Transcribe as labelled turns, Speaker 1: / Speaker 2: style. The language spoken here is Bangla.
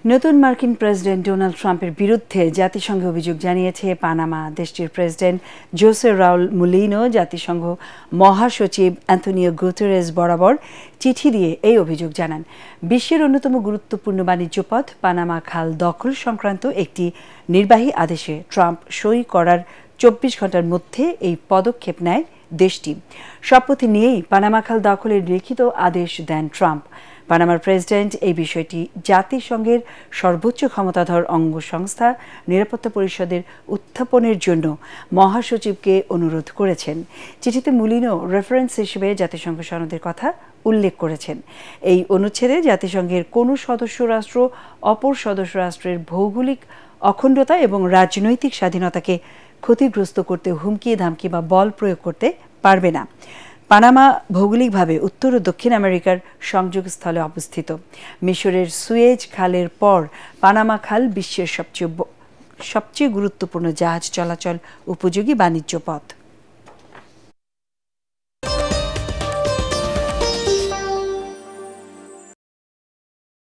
Speaker 1: নতুন মার্কিন প্রেসিডেন্ট ডোনাল্ড ট্রাম্পের বিরুদ্ধে জাতিসংঘে অভিযোগ জানিয়েছে পানামা। দেশটির প্রেসিডেন্ট জোসে রাউল মুলিনো জাতিসংঘ মহাসচিব অ্যান্তোনিও গুতেরেস বরাবর চিঠি দিয়ে এই অভিযোগ জানান। বিশ্বের অন্যতম গুরুত্বপূর্ণ বাণিজ্য পথ পানামা খাল দখল সংক্রান্ত একটি নির্বাহী আদেশে ট্রাম্প সই করার 24 ঘণ্টার মধ্যে এই পদক্ষেপ নেয় দেশটি। শপথ নিয়েই পানামা খাল দখলের লিখিত আদেশ দেন ট্রাম্প। পানামার প্রেসিডেন্ট এই বিষয়টি জাতিসংঘের সর্বোচ্চ ক্ষমতাধর অঙ্গ সংস্থা নিরাপত্তা পরিষদের উত্থাপনের জন্য মহাসচিবকে অনুরোধ করেছেন। চিঠিতে মুলিনো রেফারেন্স হিসেবে জাতিসংঘ সনদের কথা উল্লেখ করেছেন। এই অনুচ্ছেদে জাতিসংঘের কোনো সদস্য রাষ্ট্র অপর সদস্য রাষ্ট্রের ভৌগোলিক অখণ্ডতা এবং রাজনৈতিক স্বাধীনতাকে ক্ষতিগ্রস্ত করতে হুমকি ধামকি বা বল প্রয়োগ করতে পারবে না। পানামা ভৌগোলিকভাবে উত্তর ও দক্ষিণ আমেরিকার সংযোগস্থলে অবস্থিত। মিশরের সুয়েজ খালের পর পানামা খাল বিশ্বের সবচেয়ে গুরুত্বপূর্ণ জাহাজ চলাচল উপযোগী বাণিজ্য পথ।